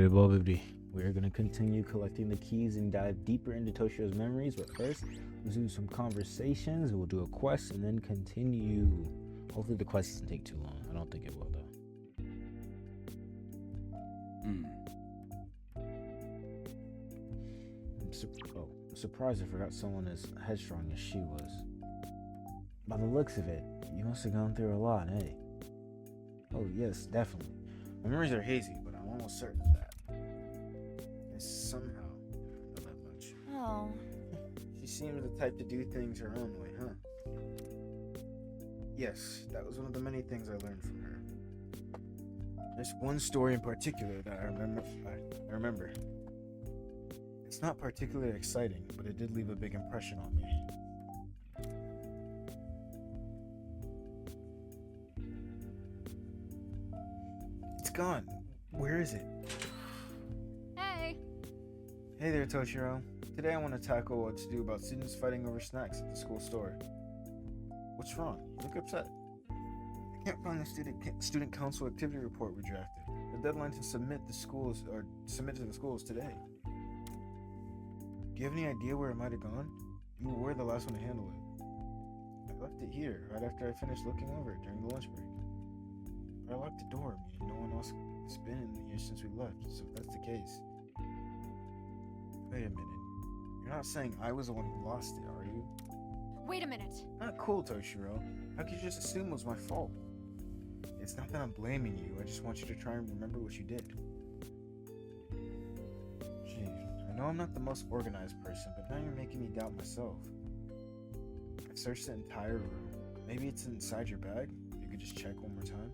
Bobby. We're gonna continue collecting the keys and dive deeper into Toshiro's memories, but first, let's do some conversations, we'll do a quest, and then continue. Hopefully the quest doesn't take too long. I don't think it will, though. I'm surprised I forgot someone as headstrong as she was. By the looks of it, you must have gone through a lot, eh? Oh, yes, definitely. My memories are hazy, but I'm almost certain of that. And somehow, not that much. Oh. She seems the type to do things her own way, huh? Yes, that was one of the many things I learned from her. There's one story in particular that I remember. It's not particularly exciting, but it did leave a big impression on me. It's gone. Where is it? Hey. Hey there, Toshiro. Today I want to tackle what to do about students fighting over snacks at the school store. What's wrong? You look upset. I can't find the student council activity report we drafted. The deadline to submit to the schools today. Do you have any idea where it might have gone? You were the last one to handle it. I left it here right after I finished looking over it during the lunch break. But I locked the door, meaning no one else has been in here since we left, so if that's the case. Wait a minute. You're not saying I was the one who lost it, are you? Wait a minute. Not cool, Toshiro. How could you just assume it was my fault? It's not that I'm blaming you, I just want you to try and remember what you did. Gee, I know I'm not the most organized person, but now you're making me doubt myself. I searched the entire room. Maybe it's inside your bag? You could just check one more time?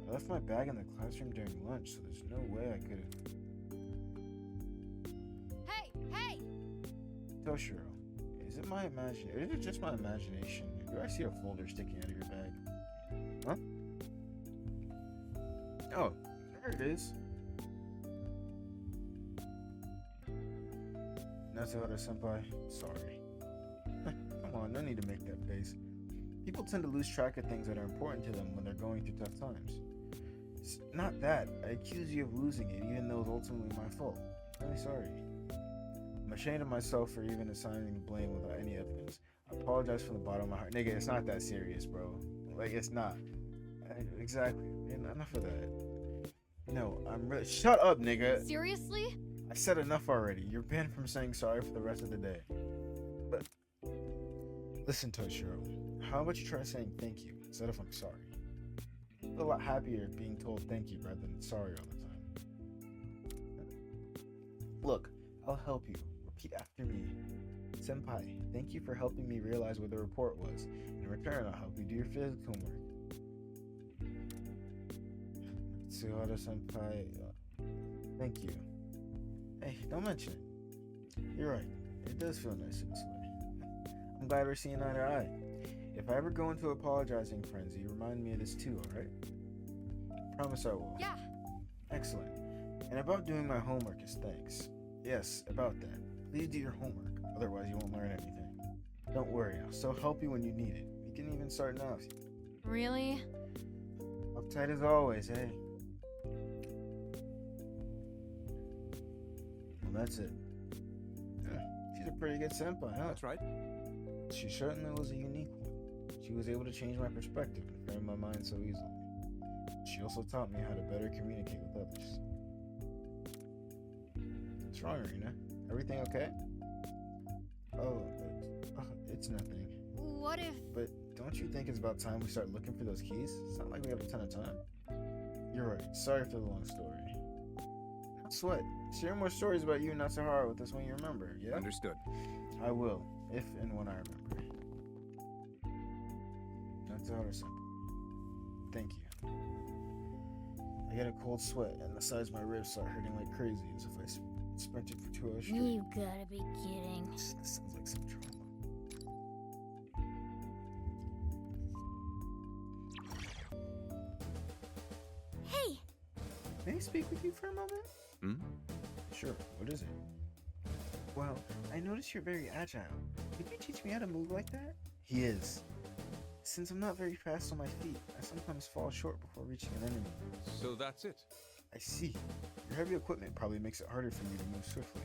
I left my bag in the classroom during lunch, so there's no way I could have... Hey! Toshiro, is it just my imagination? Do I see a folder sticking out of your bag? Huh? Oh, there it is. Natsuhara-senpai, sorry. Come on, no need to make that face. People tend to lose track of things that are important to them when they're going through tough times. It's not that. I accuse you of losing it, even though it's ultimately my fault. I'm really sorry. I'm ashamed of myself for even assigning the blame without any evidence. I apologize from the bottom of my heart. Nigga, it's not that serious, bro. Like, it's not. Exactly. Enough of that. No, I'm really... Shut up, nigga! Seriously? I said enough already. You're banned from saying sorry for the rest of the day. But... Listen, Toshiro. How about you try saying thank you instead of I'm sorry? I feel a lot happier being told thank you rather than sorry all the time. Look, I'll help you. Repeat after me. Senpai, thank you for helping me realize what the report was. In return, I'll help you do your physics homework. Tsuhara-senpai, thank you. Hey, don't mention it. You're right. It does feel nice in this way. I'm glad we're seeing eye to eye. If I ever go into apologizing frenzy, remind me of this too, alright? Promise I will. Yeah. Excellent. And about doing my homework is thanks. Yes, about that. Please do your homework, otherwise you won't learn anything. Don't worry, I'll still help you when you need it. We can even start now. Really? Uptight as always, eh? Well, that's it. She's a pretty good senpai, huh? That's right. She certainly was a unique one. She was able to change my perspective and frame my mind so easily. She also taught me how to better communicate with others. What's wrong, Arena? Everything okay? Oh, it's nothing. What if... But don't you think it's about time we start looking for those keys? It's not like we have a ton of time. You're right. Sorry for the long story. Not sweat. Share more stories about you and Natsuhara with us when you remember, yeah? Understood. I will, if and when I remember. Natsuhara-senpai. Thank you. I get a cold sweat and the sides of my ribs start hurting like crazy as if I sprinted for 2 hours straight. You gotta be kidding. This sounds like some trauma. Hey! May I speak with you for a moment? Hmm? Sure, what is it? Well, I notice you're very agile. Could you teach me how to move like that? He is. Since I'm not very fast on my feet, I sometimes fall short before reaching an enemy. So that's it. I see. Your heavy equipment probably makes it harder for you to move swiftly.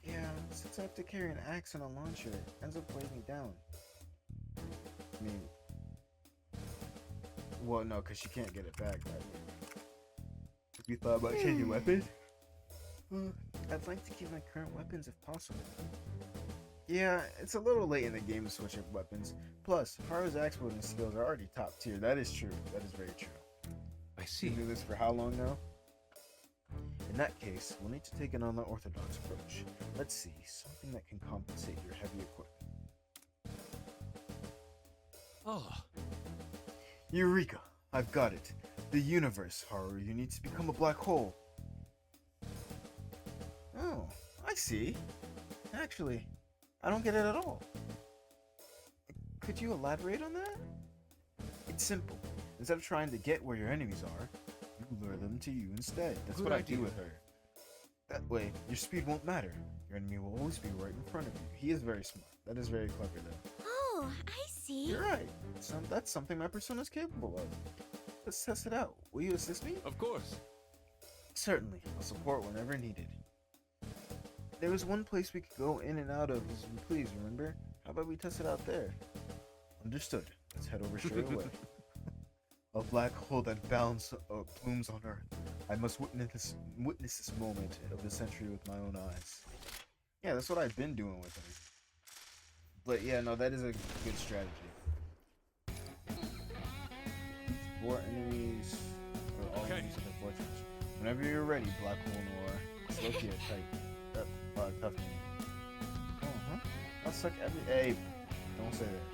Yeah, since I have to carry an axe and a launcher, it ends up weighing me down. I mean, well, no, because she can't get it back that way. Have you thought about changing weapons? I'd like to keep my current weapons if possible. Yeah, it's a little late in the game to switch up weapons. Plus, Haru's axe wielding skills are already top tier. That is true. That is very true. I see. You do this for how long now? In that case, we'll need to take an unorthodox approach. Let's see, something that can compensate your heavy equipment. Oh, Eureka! I've got it. The universe, Haru. You need to become a black hole. Oh, I see. Actually, I don't get it at all. Could you elaborate on that? It's simple. Instead of trying to get where your enemies are, you lure them to you instead. That's Good what I idea. do with her. That way, your speed won't matter. Your enemy will always be right in front of you. He is very smart. That is very clever, though. Oh, I see. You're right. That's something my persona's capable of. Let's test it out. Will you assist me? of course. Certainly. I'll support whenever needed. There was one place we could go in and out of as we please, remember? How about we test it out there? Understood. Let's head over straight away. A black hole that blooms on Earth. I must witness this moment of the century with my own eyes. Yeah, that's what I've been doing with him. But yeah, no, that is a good strategy. 4 enemies or all Okay. enemies of the fortress. Whenever you're ready, Black Hole Noir. It's Loki a type. Tough name. I'll suck every. Hey, don't say that.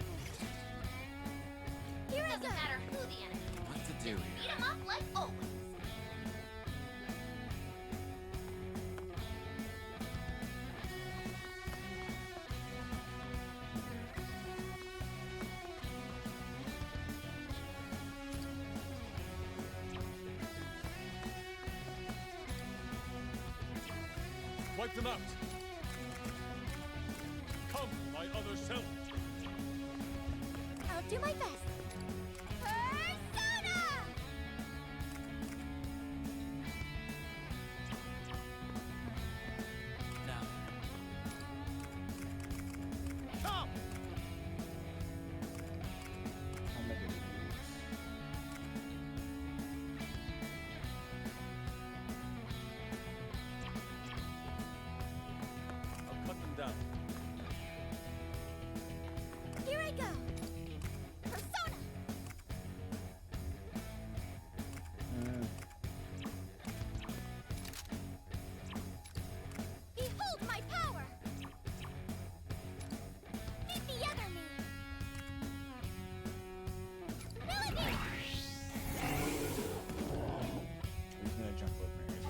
Here I Doesn't go. matter who the enemy is. What to do here? Beat 'em up like always. Wipe them out. Come, my other self. I'll do my best. Persona! Now. Come! I'll make it. I'll cut them down. Here I go. Persona! Behold my power! Meet the other me! Melody! He's gonna jump over here.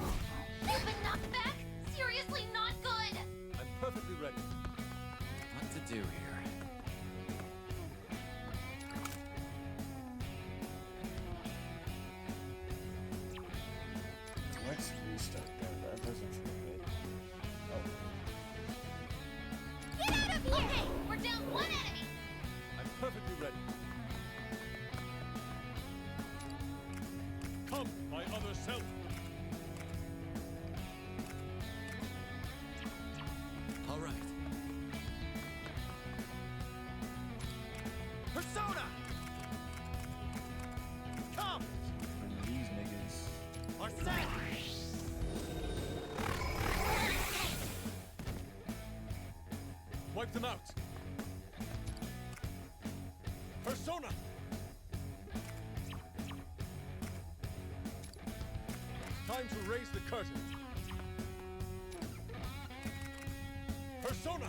You've been knocked back? Seriously not good. I'm perfectly ready. What to do here? Let's restart that. That doesn't feel good. Oh. Get out of here! Okay, we're down one enemy. I'm perfectly ready. Come, my other self. All right. Persona! Come! And these niggas. Our set! Wipe them out. Persona! Time to raise the curtain. Persona!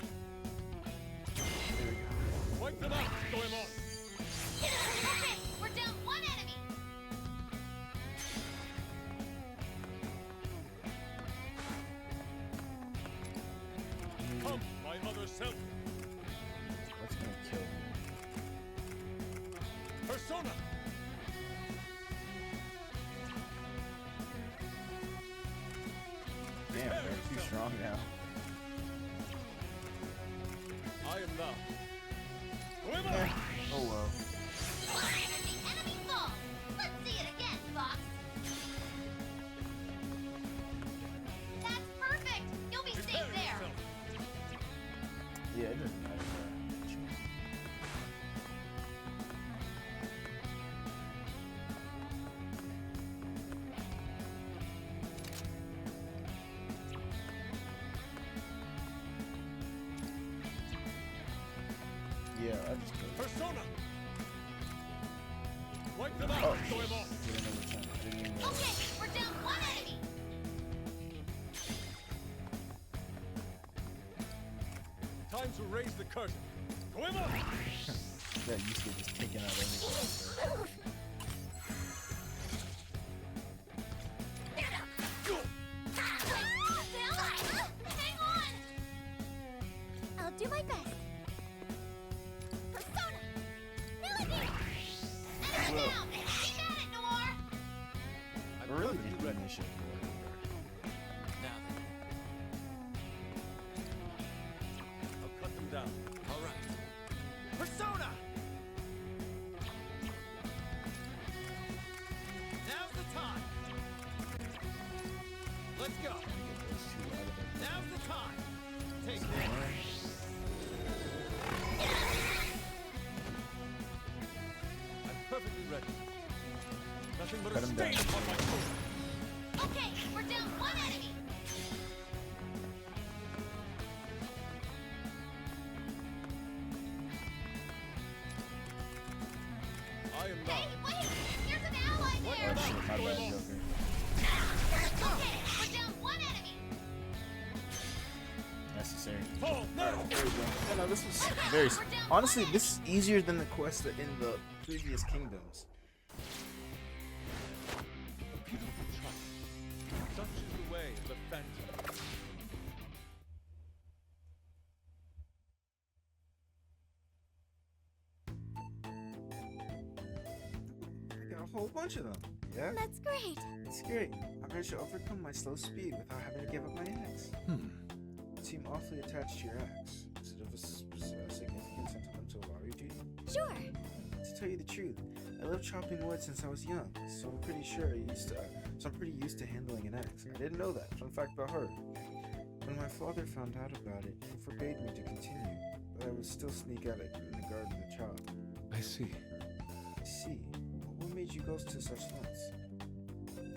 There we go. Wipe them out, Goemon! Okay, we're down one enemy. Come, my other self! What's gonna kill him? Persona! Damn, they're too strong now. I am now. Eh, Goemon! oh well. The enemy falls. Let's see it again, Fox. I just killed him. Persona! Wipe them out! Oh, Throw him off! didn't know the time. Didn't even know. Okay, we're down one enemy. Time to raise the curtain. Throw him off! That used to just taking out everything. Hang on! I'll do my best. Persona! Millipede! Enemy down! Keep at it, Noir! I really didn't do this shit. Now then. I'll cut them down. All right. Persona! Now's the time. Let's go. Now's the time. Take this. I'm perfectly ready. Nothing but a Cut him stain down. on my coat. Okay, we're down one enemy. I am Hey, now. wait! There's an ally Oh there! shit, my bad, Joker. Okay, we're down one enemy. Necessary. Fall now! There we go. Yeah, no, this was very. Honestly, this is easier than the quest in the previous kingdoms. A beautiful child. Such is the way of the phantom. I got a whole bunch of them. Yeah, That's great. it's great. I managed to overcome my slow speed without having to give up my axe. You seem awfully attached to your axe. Is it of a significant sentimental value to you? Sure. To tell you the truth, I love chopping wood since I was young, so I'm pretty used to handling an axe. I didn't know that. Fun fact about her. When my father found out about it, he forbade me to continue, but I would still sneak out in the garden to chop. I see. I see. But what made you go to such lengths?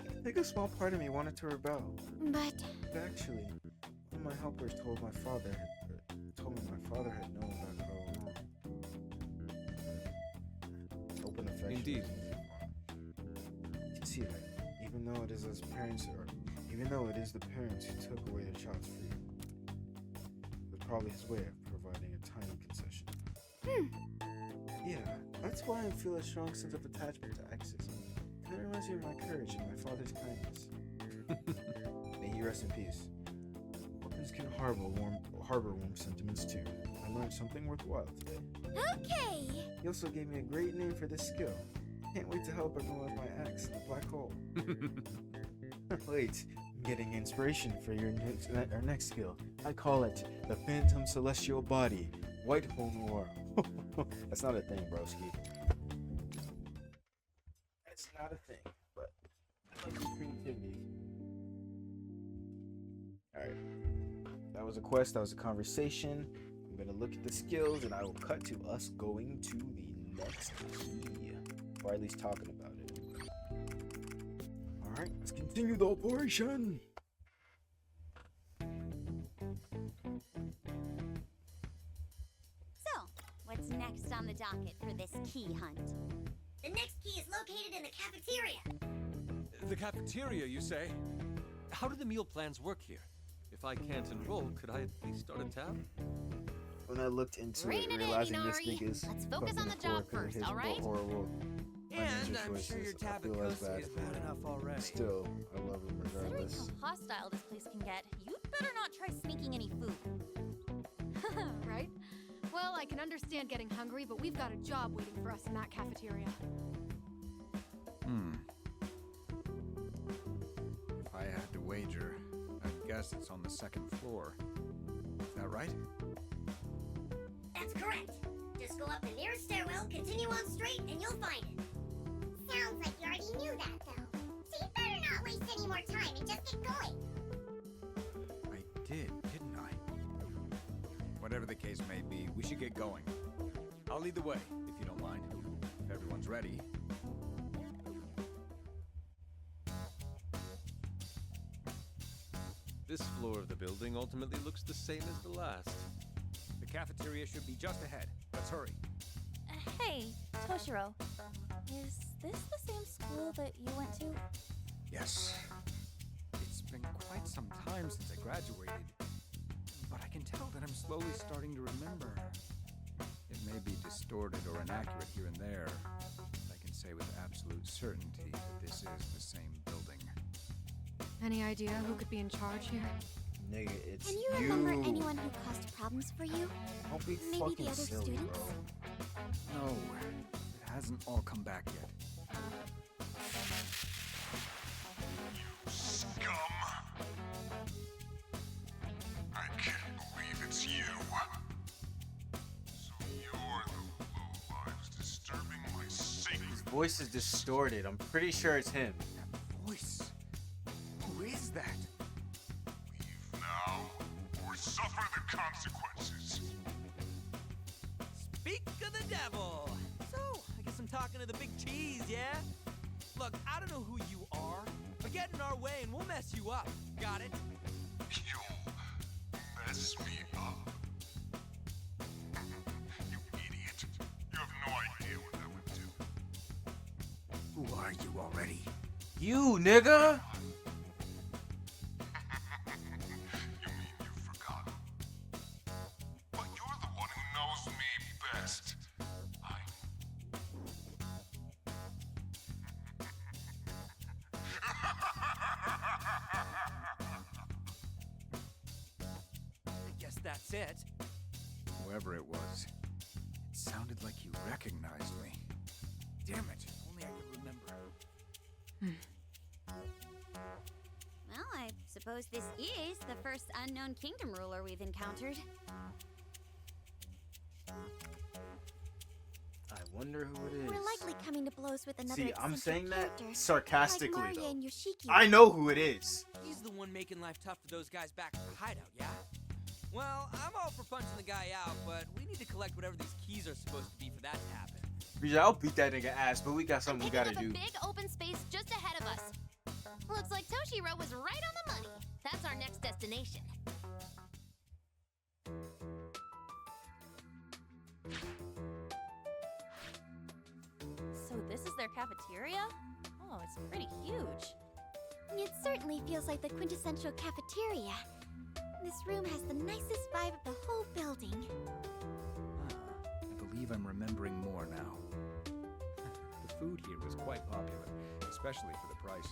I think a small part of me wanted to rebel, But but actually, one of my helpers told me my father had known about it all along. Open affection. Indeed. You see that, even though it is the parents who took away the child's freedom, it was probably his way of providing a tiny concession. Yeah, that's why I feel a strong sense of attachment to axes. Kind of reminds me of my courage and my father's kindness. May he rest in peace. Weapons can harbor warm sentiments too. I learned something worthwhile today. okay. He also gave me a great name for this skill. Can't wait to help everyone with my axe in the black hole. Wait, I'm getting inspiration for our next skill. I call it the Phantom Celestial Body, White Hole Noir. That's not a thing, broski. That's not a thing, but I like creativity. Alright. That was a quest, that was a conversation. I'm gonna look at the skills and I will cut to us going to the next key. Or at least talking about it. Alright, let's continue the operation. So, what's next on the docket for this key hunt? The next key is located in the cafeteria. The cafeteria, you say? How do the meal plans work here? If I can't enroll, could I at least start a tab? When I looked into Rein it, it in, realizing this Inari. thing is Let's focus fucking on the job poor 'cause of first, his all right? horrible And financial I'm sure your choices. I tab feel at as Coast bad is for bad him. enough already. Still, I love him Considering regardless. how hostile this place can get, you'd better not try sneaking any food. Right? Well, I can understand getting hungry, but we've got a job waiting for us in that cafeteria. If I had to wager, I'd guess it's on the second floor. Is that right? That's correct. Just go up the nearest stairwell, continue on straight, and you'll find it. Sounds like you already knew that, though. So you better not waste any more time and just get going. I did, didn't I? Whatever the case may be, we should get going. I'll lead the way, if you don't mind. If everyone's ready. This floor of the building ultimately looks the same as the last. The cafeteria should be just ahead. Let's hurry. Hey, Toshiro. Is this the same school that you went to? Yes. It's been quite some time since I graduated, but I can tell that I'm slowly starting to remember. It may be distorted or inaccurate here and there, but I can say with absolute certainty that this is the same building. Any idea who could be in charge here? Nigga, it's Can you remember anyone who caused problems for you? Don't be Maybe fucking the other silly, students? bro. No, it hasn't all come back yet. Scum! I can't believe it's you. So you're the lowlives disturbing my sacred His voice is distorted. I'm pretty sure it's him. Voice? Who is that? leave now, or suffer the consequences. Speak of the devil. So, I guess I'm talking to the big cheese, yeah? Look, I don't know who you are, but get in our way and we'll mess you up. Got it? You'll mess me up. You idiot. You have no idea what that would do. Who are you already? You, nigga! You mean you've forgotten? But you're the one who knows me best. I guess that's it. Whoever it was, it sounded like you recognized me. Damn it, if only I could remember. Well, I suppose this is the first unknown kingdom ruler we've encountered. I wonder who it is. We're likely coming to blows with another See, I'm eccentric saying that character, sarcastically, like Maria though. and Yoshiki. I know who it is. He's the one making life tough for those guys back at the hideout, yeah? Well, I'm all for punching the guy out, but we need to collect whatever these keys are supposed to be for that to happen. BJ, I'll beat that nigga ass, but we got something we gotta Picking do. up a big open space just ahead of us. Looks like Toshiro was right on the money. That's our next destination. So this is their cafeteria? Oh, it's pretty huge. It certainly feels like the quintessential cafeteria. This room has the nicest vibe of the whole building. I believe I'm remembering more now. The food here was quite popular, especially for the price.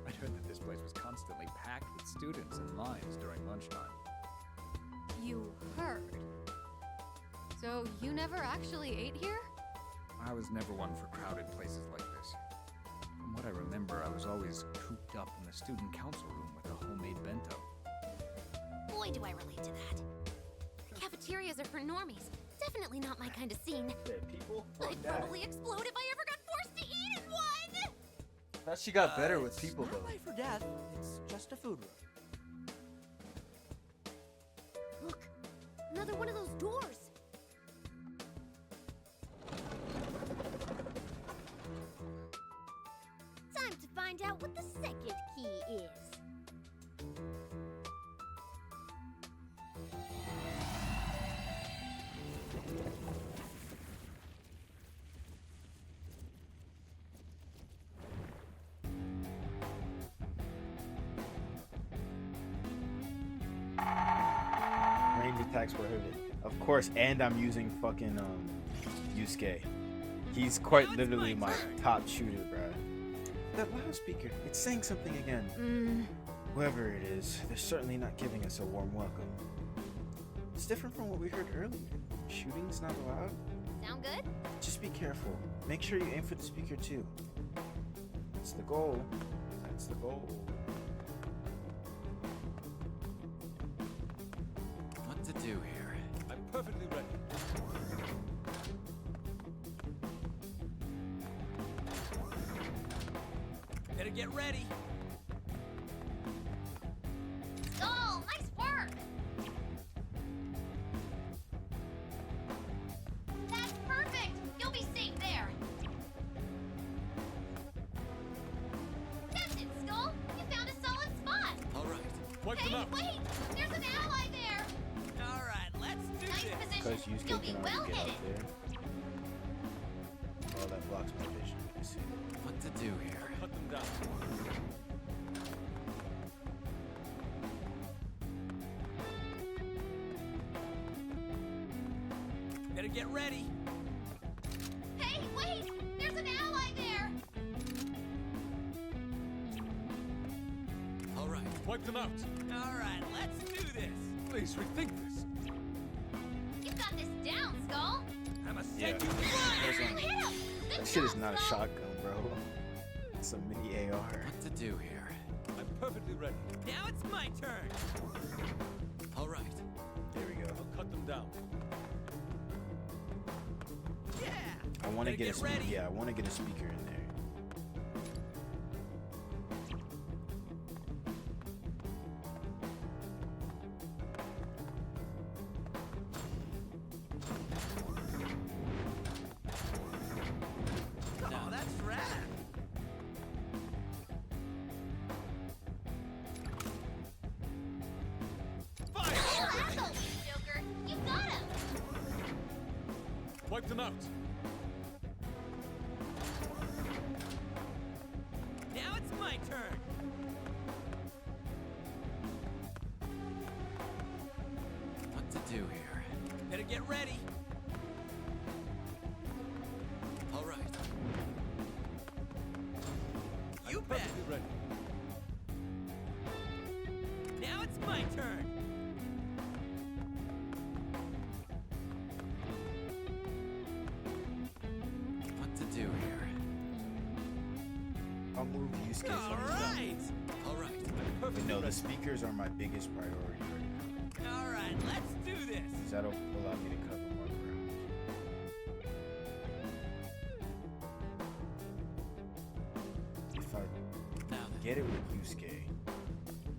I'd heard that this place was constantly packed with students in lines during lunchtime. You heard. So you never actually ate here? I was never one for crowded places like this. From what I remember, I was always cooped up in the student council room with a homemade bento. Boy, do I relate to that. Cafeterias are for normies. Definitely not my kind of scene. People? I'd probably explode if I ever got forced to eat in one! Thought she got better with It's people, not though. life or death. It's just a food room. Look, another one of those doors. Time to find out what the second key is. Range attacks prohibited. Of course, and I'm using fucking Yusuke. He's quite literally my top shooter, bruh. That loudspeaker, it's saying something again. Whoever it is, they're certainly not giving us a warm welcome. It's different from what we heard earlier. Shooting's not allowed. Sound good? Just be careful. Make sure you aim for the speaker too. That's the goal. That's the goal. What to do here? I'm perfectly ready. Better get ready. Skull, nice work! That's perfect! You'll be safe there. That's it, Skull. You found a solid spot. All right. Wipe them Hey, out. wait! There's an ally there! All right, let's do Nice this. Because position. Yusuke You'll can be already well get hidden. up there. blocks my vision. I see. What to do here? Cut them down. Better get ready. Hey, wait! There's an ally there! All right. Wipe them out. All right, let's do this. Please rethink this. You got this down, Skull! I'ma Yeah. send you Those flying. aren't- You hit him! Good That shit is job, not a Skull. shotgun, bro. It's a mini AR. What to do here? I'm perfectly ready. Now it's my turn. All right. There we go. I'll cut them down. Yeah. I want to Better get a get ready. Yeah, I want to get a speaker in there. Oh, that's rad. Fire! That's all, Joker! You got him! Wipe them out. Now it's my turn. What to do here? Better get ready. All right. You bet. Perfectly ready. Now it's my turn. What to do here? I'll move use case All when he's done. right. All right. But no, the speakers are my biggest priority right All right, let's do this. now. 'Cause that'll allow me to cover more ground. If I Now then. get it with Yusuke,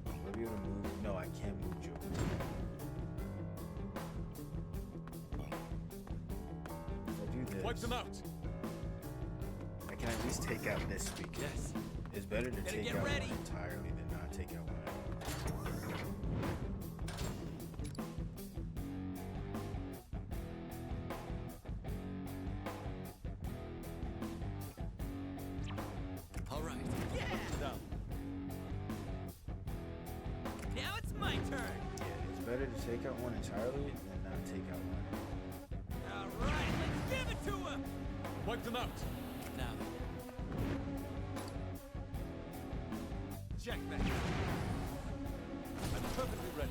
I'll be able to move. No, I can't move Joker. If I do this, Wipe them out. I can at least take out this speaker. Yes. It's better to Better take get out ready. one entirely than not take out one. All right. Yeah. Down. Now it's my turn. Yeah, it's better to take out one entirely than not take out one. All right, let's give it to him. Wipe them out. Now then. Check that. I'm perfectly ready.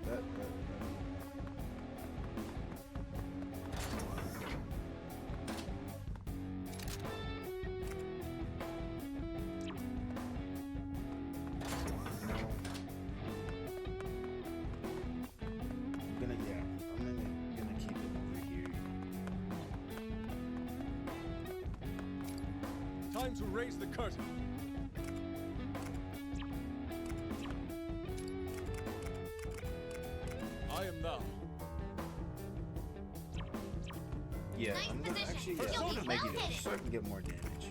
That. No. I'm gonna keep it over here. Time to raise the curtain. I am now. Yeah, Nice I'm gonna position. actually You'll I'm be gonna make well it hidden. so I can get more damage.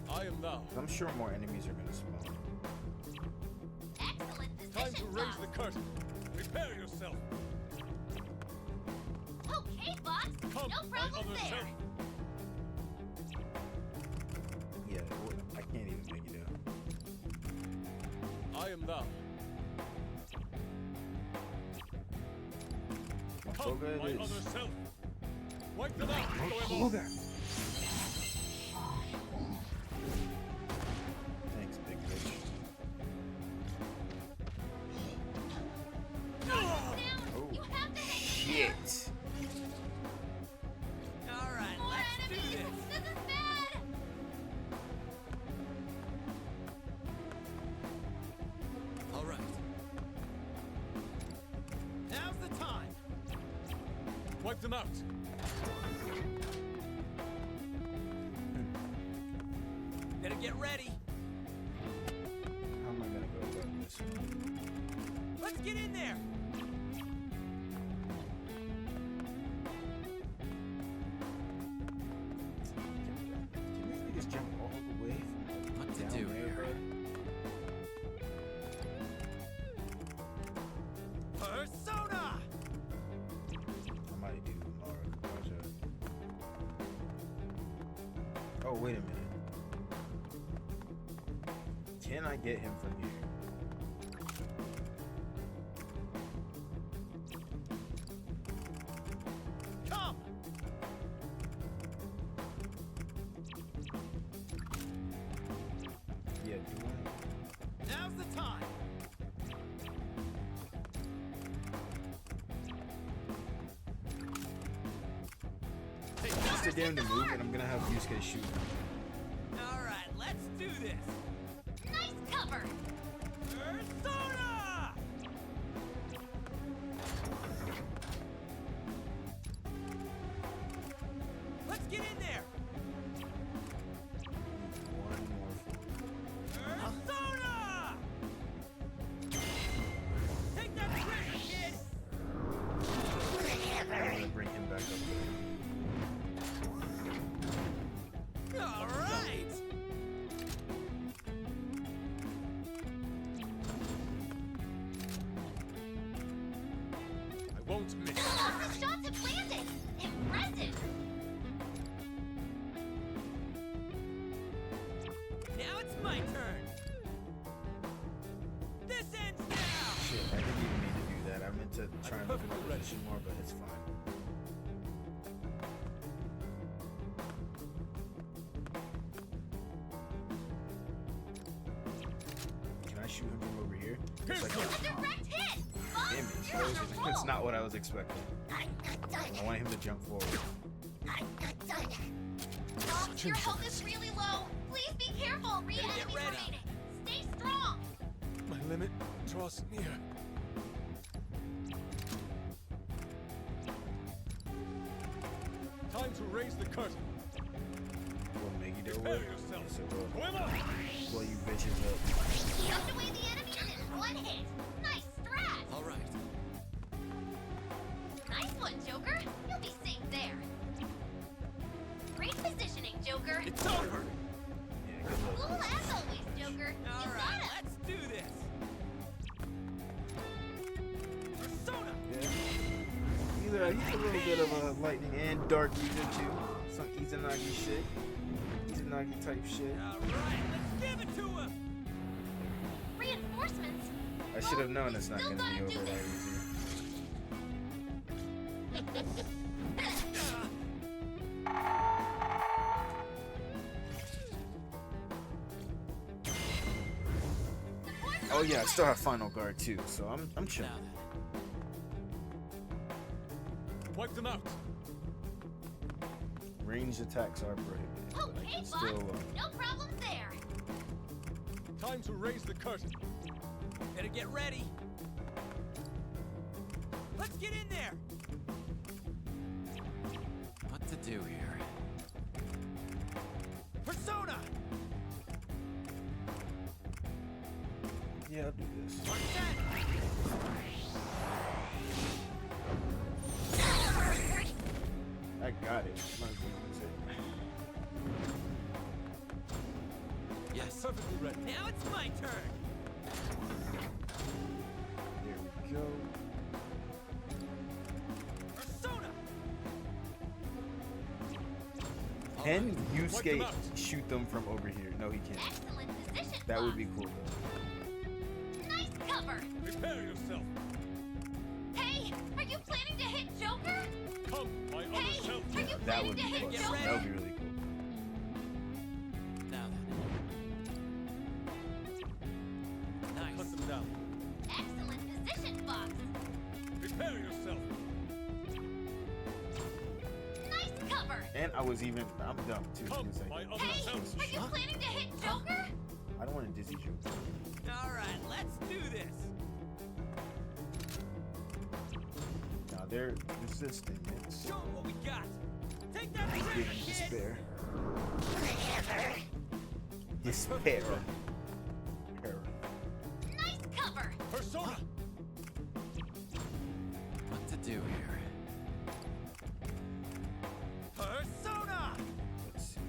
I am now. 'Cause I'm sure more enemies are gonna spawn. Excellent Time to position, raise boss! the curtain. Prepare yourself. Okay, boss! Come, No my problem other there! self. Yeah, I can't even make it out. I am now. Come, Makoga my it other is. self. Wipe them out. Makoga. Thanks, big bitch. Down! Oh, You have to hit him shit. All right, More let's do enemies! this. This is bad! All right. Now's the time. Wipe them out. Better get ready. How am I gonna go about this? Let's get in there. Can these niggas jump all the way from What to down do there, here? bro? Persona. I might do Mara Kabaja. wait a minute. Can I get him from here? Come! Yeah, do Now's the time! I? Just to get him to move, and I'm gonna have Yusuke shoot him. Alright, let's do this. Nice cover! Persona! Let's get in there! One more. Persona! Take that trick, kid! I'm gonna bring him back up there. Alright! I won't miss. The shots have landed! Impressive! Now it's my turn! This ends now! Shit, I didn't even mean to do that. I meant to try and look at my position more, but it's fine. Can I shoot him from over here? It's like A direct hit! Boss, damn it. you're on a It's roll! not what I was expecting. I'm not done. I want him to jump forward. I'm not done. Boss, your health is really low. Please be careful. Three Better get enemies ready. remaining. Stay strong. My limit draws near. Time to raise the curtain. Will Megiddo Prepare work? yourself. Yes, it will. Poema! Blow you bitches up. Swept away the enemies in one hit. Nice strat. All right. Nice one, Joker. You'll be safe there. Great positioning, Joker. It's over! Yeah, good luck. Cool as always, Joker. You got Alright, him. let's do this! Persona! Yeah. He's a little bit of a lightning and dark user too. Some Izanagi shit. Izanagi type shit. Alright, let's give it to him! Reinforcements. I should have known it's not Still gonna be gotta over do that this. easy. Oh yeah, I still have final guard too, so I'm chilling. Now then. Wipe them out. Ranged attacks are prohibited, but I Okay, can boss. still. No problem there. Time to raise the curtain. Better get ready! Let's get in there! What to do here? Persona! Yeah, I'll do this. On set! I got it. Might as well use it. Yes. Perfectly ready. Now it's my turn! There we go. Persona! Can Wipe them Yusuke out. shoot them from over here? No, he can't. Excellent position, That would boss. be cool though. Nice cover. Prepare yourself. Hey, are you planning to hit Joker? Come, my other Hey, self. are you That planning would to be hit cool. Get That Joker? ready. would be really cool. Now then. Nice. Cut them down. Excellent position, boss. Prepare yourself. Nice cover. And I'm dumb too. Come, because I- my other Hey, self. are you planning to hit Joker? I don't want to dizzy Joker. Alright, let's do this! Now they're resisting it. Show So 'em what we got! Take that I'm trick, getting kid! despair. Despair. Nice cover. Persona. What to do here? Persona! Let's see.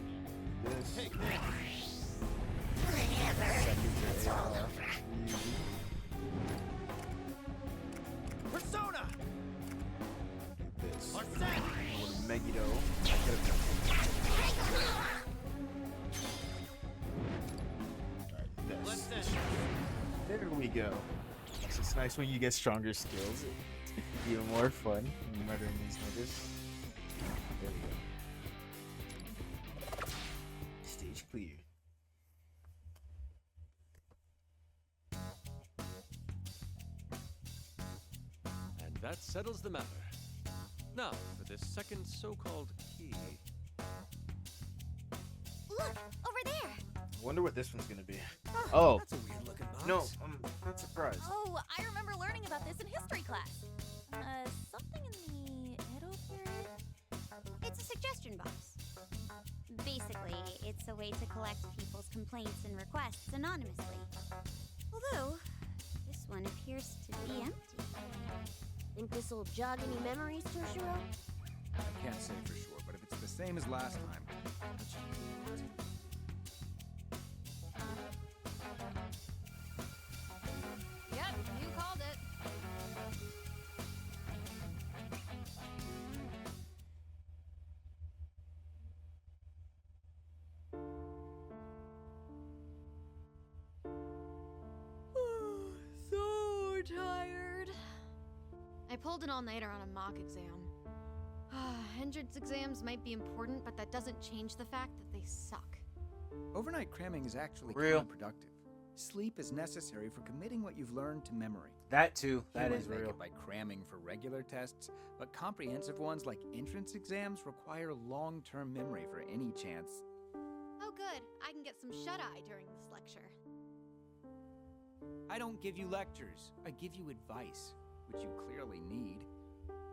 This. Take this! Second to AR. Easy. Persona! This. On set! Go to Megiddo. Get him. There we go. It's nice when you get stronger skills. Even more fun when you're murdering these niggas. There we go. Stage clear. And that settles the matter. Now, for this second so-called key. Look, over there. Wonder what this one's gonna be. Oh, That's a weird looking box. no, I'm not surprised. Oh, I remember learning about this in history class. Something in the Edo period? It's a suggestion box. Basically, it's a way to collect people's complaints and requests anonymously. Although, this one appears to be empty. Think this'll jog any memories, Toshiro? I can't say for sure, but if it's the same as last time, that should be it. Yep, you called it. So tired. I pulled an all-nighter on a mock exam. Entrance exams might be important, but that doesn't change the fact that they suck. Overnight cramming is actually Real. counterproductive. Sleep is necessary for committing what you've learned to memory. That too. That You is might make real. it by cramming for regular tests, but comprehensive ones like entrance exams require long-term memory for any chance. Oh good, I can get some shut-eye during this lecture. I don't give you lectures. I give you advice, which you clearly need.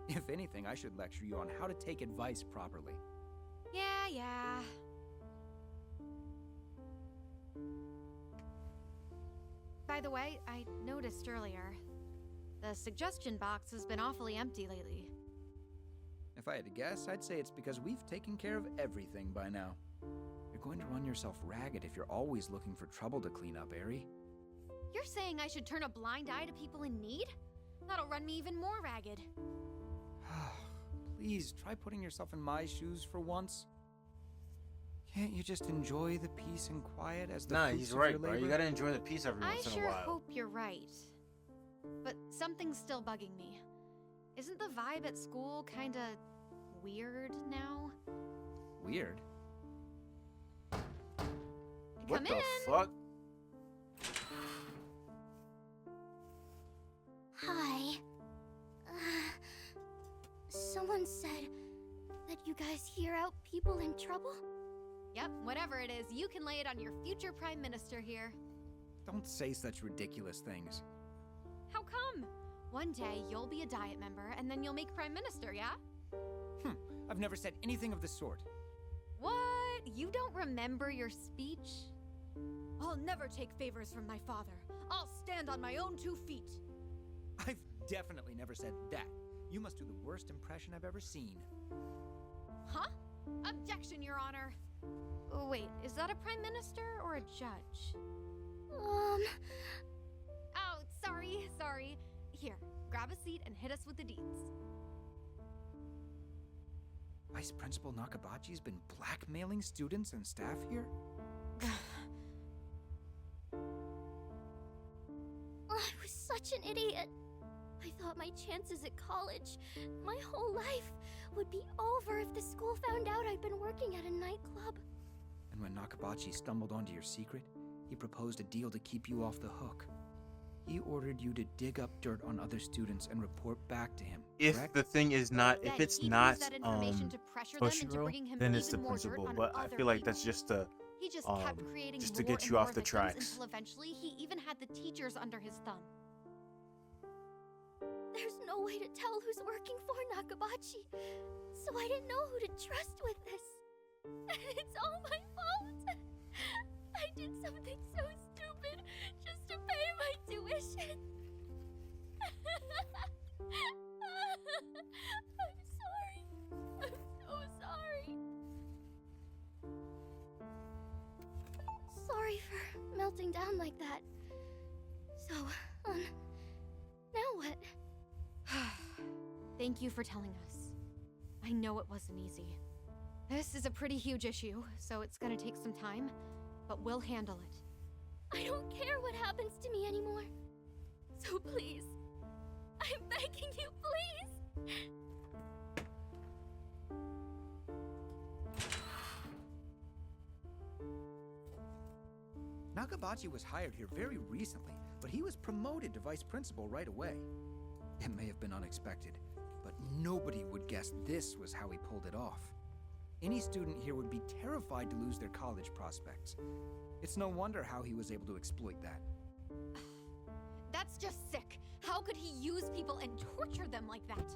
If anything, I should lecture you on how to take advice properly. Yeah. By the way, I noticed earlier, the suggestion box has been awfully empty lately. If I had to guess, I'd say it's because we've taken care of everything by now. You're going to run yourself ragged if you're always looking for trouble to clean up, Aerie. You're saying I should turn a blind eye to people in need? That'll run me even more ragged. Please, try putting yourself in my shoes for once. Can't you just enjoy the peace and quiet as the Nah, fruits he's of right, your bro. labor? You gotta enjoy the peace every I once in sure a while. hope you're right. But something's still bugging me. Isn't the vibe at school kinda weird now? Weird. What Come the in. fuck? Hi. Someone said that you guys hear out people in trouble? Yep, whatever it is, you can lay it on your future prime minister here. Don't say such ridiculous things. How come? One day you'll be a Diet member, and then you'll make prime minister, yeah? I've never said anything of the sort. What? You don't remember your speech? I'll never take favors from my father. I'll stand on my own 2 feet. I've definitely never said that. You must do the worst impression I've ever seen. Huh? Objection, Your Honor. Oh, wait, is that a prime minister or a judge? Oh, sorry. Here, grab a seat and hit us with the deeds. Vice Principal Nakabachi's been blackmailing students and staff here? I was such an idiot. I thought my chances at college, my whole life, would be over if the school found out I'd been working at a nightclub. And when Nakabachi stumbled onto your secret, he proposed a deal to keep you off the hook. He ordered you to dig up dirt on other students and report back to him, If correct? the thing is not, if Then it's he'd not use that information to pressure them into Toshiro, bringing him then it's the even more dirt principal. on But I other feel like people. that's just a He just kept creating just to more get and you off more the victims tracks. until eventually he even had the teachers under his thumb. There's no way to tell who's working for Nakabachi, so I didn't know who to trust with this. It's all my fault. I did something so stupid just to pay my tuition. I'm sorry. I'm so sorry. Sorry for melting down like that. So, now what? Thank you for telling us. I know it wasn't easy. This is a pretty huge issue, so it's gonna take some time, but we'll handle it. I don't care what happens to me anymore. So please, I'm begging you, please. Nakabachi was hired here very recently, but he was promoted to vice principal right away. It may have been unexpected, but nobody would guess this was how he pulled it off. Any student here would be terrified to lose their college prospects. It's no wonder how he was able to exploit that. That's just sick. How could he use people and torture them like that?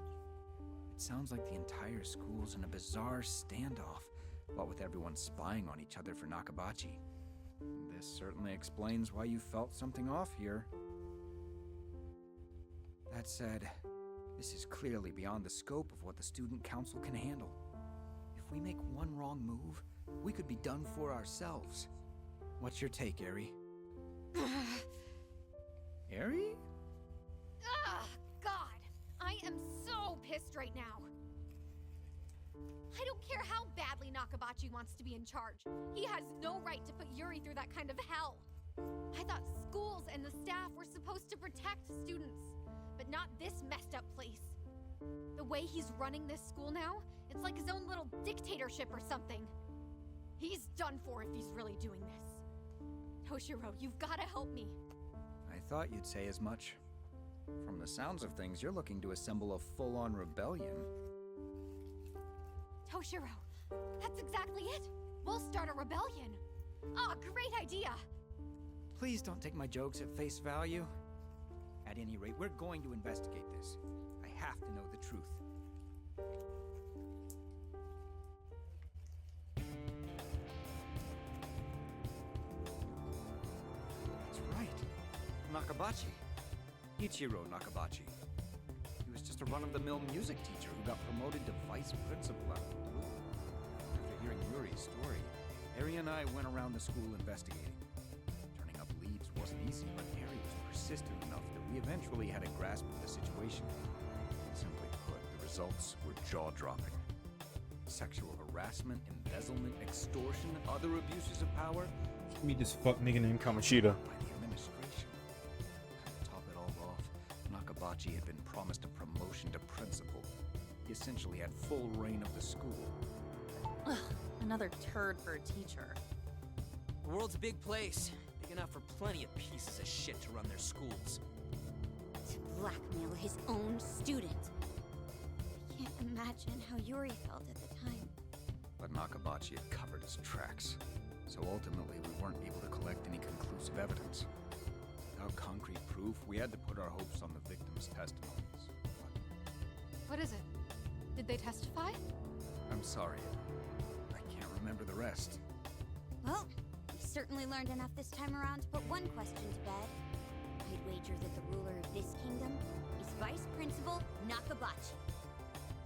It sounds like the entire school's in a bizarre standoff, what with everyone spying on each other for Nakabachi. This certainly explains why you felt something off here. That said, this is clearly beyond the scope of what the student council can handle. If we make one wrong move, we could be done for ourselves. What's your take, Eri? Eri? Ugh, God! I am so pissed right now. I don't care how badly Nakabachi wants to be in charge. He has no right to put Yuri through that kind of hell. I thought schools and the staff were supposed to protect students, but not this messed up place. The way he's running this school now, it's like his own little dictatorship or something. He's done for if he's really doing this. Toshiro, you've gotta help me. I thought you'd say as much. From the sounds of things, you're looking to assemble a full-on rebellion. Toshiro, that's exactly it. We'll start a rebellion. Ah, great idea. Please don't take my jokes at face value. At any rate, we're going to investigate this. I have to know the truth. That's right. Nakabachi. Ichiro Nakabachi. He was just a run-of-the-mill music teacher who got promoted to vice principal out of the blue. After hearing Yuri's story, Eri and I went around the school investigating. Turning up leads wasn't easy, but Eri was persistent enough that we eventually had a grasp of the situation. Simply put, the results were jaw-dropping. Sexual harassment, embezzlement, extortion, other abuses of power. Give me this fuck nigga named Kamoshida. By the administration. To top it all off, Nakabachi had been promised a promotion to principal. He essentially had full reign of the school. Ugh, another turd for a teacher. The world's a big place, big enough for plenty of pieces of shit to run their schools. To blackmail his own student. I can't imagine how Yuri felt at the time. But Nakabachi had covered his tracks, so ultimately we weren't able to collect any conclusive evidence. Without concrete proof, we had to put our hopes on the victims' testimonies. What is it? Did they testify? I'm sorry. I can't remember the rest. Well, we certainly learned enough this time around to put one question to bed. I'd wager that the ruler of this kingdom is Vice Principal Nakabachi.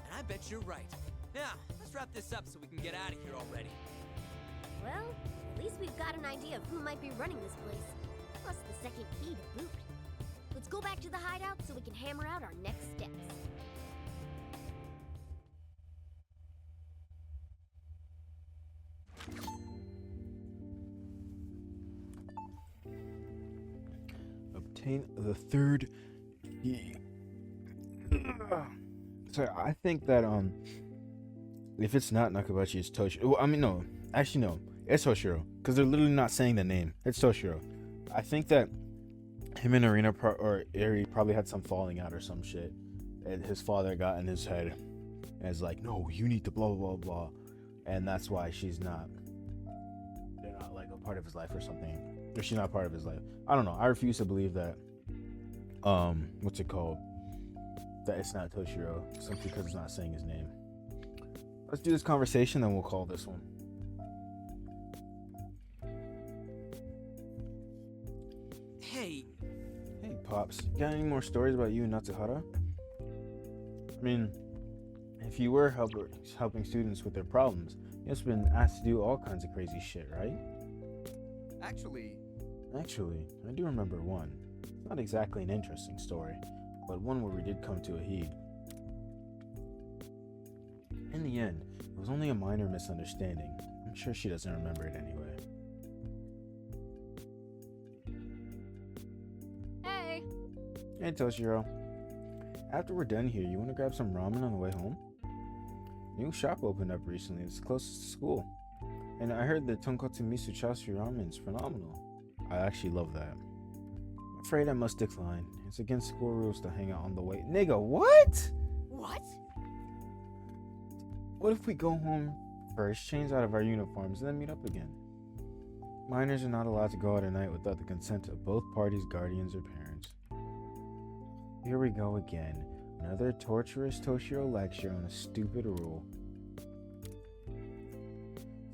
And I bet you're right. Now, let's wrap this up so we can get out of here already. Well, at least we've got an idea of who might be running this place. Plus the second key to boot. Let's go back to the hideout so we can hammer out our next steps. Obtain the third key. So I think that if it's not Nakabachi, it's Toshiro. Well, I mean, no, actually no, it's Toshiro, because they're literally not saying the name. It's Toshiro. I think that him and or Eri probably had some falling out or some shit, and his father got in his head and is like, no, you need to blah blah blah, and that's why they're not like a part of his life or something, or she's not part of his life. I don't know. I refuse to believe that what's it called, that it's not Toshiro simply because it's not saying his name. Let's do this conversation, then we'll call this one. Hey, Pops, got any more stories about you and Natsuhara? I mean, if you were helping students with their problems, you must have been asked to do all kinds of crazy shit, right? Actually, I do remember one. It's not exactly an interesting story, but one where we did come to a heed. In the end, it was only a minor misunderstanding. I'm sure she doesn't remember it anyway. Hey Toshiro, after we're done here, you want to grab some ramen on the way home? New shop opened up recently. It's close to school. And I heard the tonkotsu miso chasu ramen is phenomenal. I actually love that. I'm afraid I must decline. It's against school rules to hang out on the way. Nigga, what? What? What if we go home first, change out of our uniforms, and then meet up again? Minors are not allowed to go out at night without the consent of both parties' guardians or parents. Here we go again. Another torturous Toshiro lecture on a stupid rule.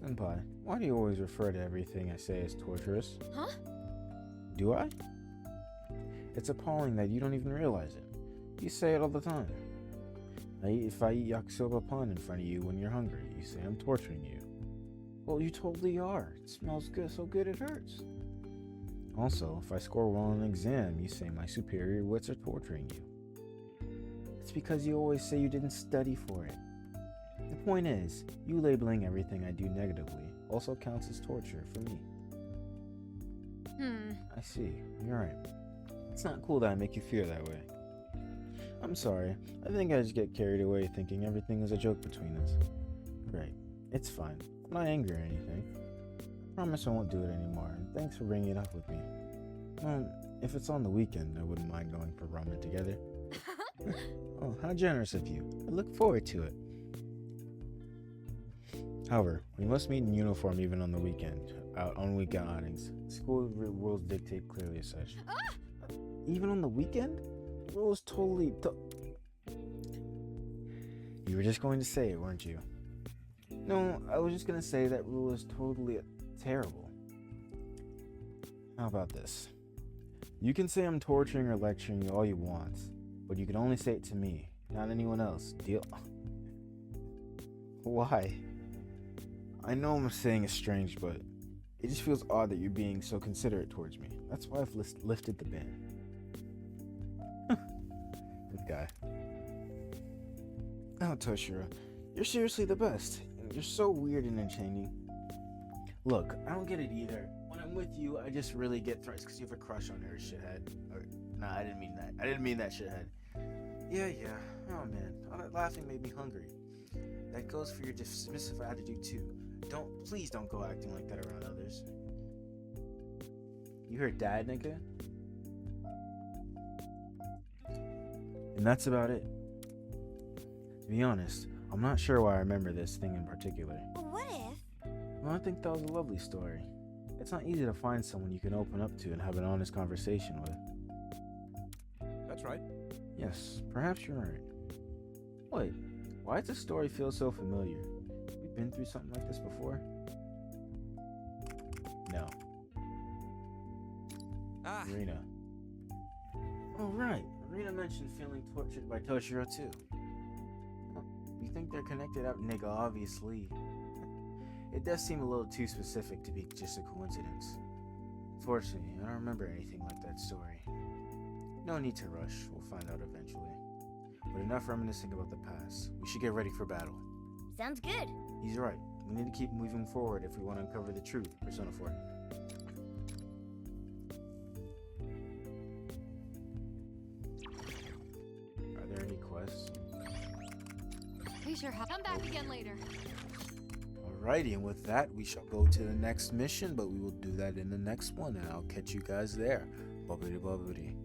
Senpai, why do you always refer to everything I say as torturous? Huh? Do I? It's appalling that you don't even realize it. You say it all the time. If I eat yakisoba pan in front of you when you're hungry, you say I'm torturing you. Well, you totally are. It smells good, so good it hurts. Also, if I score well on an exam, you say my superior wits are torturing you. It's because you always say you didn't study for it. The point is, you labeling everything I do negatively also counts as torture for me. I see. You're right. It's not cool that I make you feel that way. I'm sorry. I think I just get carried away thinking everything was a joke between us. Great. It's fine. I'm not angry or anything. I promise I won't do it anymore, and thanks for bringing it up with me. If it's on the weekend, I wouldn't mind going for ramen together. Oh, how generous of you. I look forward to it. However, we must meet in uniform even on the weekend, on weekend outings. School rules dictate clearly as such. Even on the weekend? The rule is totally... You were just going to say it, weren't you? No, I was just going to say that rule is totally terrible. How about this? You can say I'm torturing or lecturing you all you want, but you can only say it to me, not anyone else. Deal? Why? I know I'm saying it's strange, but it just feels odd that you're being so considerate towards me. That's why I've lifted the ban. Good guy. Oh, Toshiro, you're seriously the best. You're so weird and entertaining. Look, I don't get it either. When I'm with you, I just really get threats because you have a crush on her, shithead. Nah, I didn't mean that. I didn't mean that, shithead. Yeah. Oh, man. All that laughing made me hungry. That goes for your dismissive attitude, too. Please don't go acting like that around others. You heard Dad, nigga? And that's about it. To be honest, I'm not sure why I remember this thing in particular. What if? Well, I think that was a lovely story. It's not easy to find someone you can open up to and have an honest conversation with. That's right. Yes, perhaps you're right. Wait, why does this story feel so familiar? We've been through something like this before? No. Irina. Oh, right. Irina mentioned feeling tortured by Toshiro, too. Huh. You think they're connected up, nigga, obviously. It does seem a little too specific to be just a coincidence. Fortunately, I don't remember anything like that story. No need to rush. We'll find out eventually. But enough reminiscing about the past. We should get ready for battle. Sounds good. He's right. We need to keep moving forward if we want to uncover the truth, Persona 4. Are there any quests? We sure have. Come back again later. Alrighty, and with that, we shall go to the next mission, but we will do that in the next one, and I'll catch you guys there. Bubbly bubbly.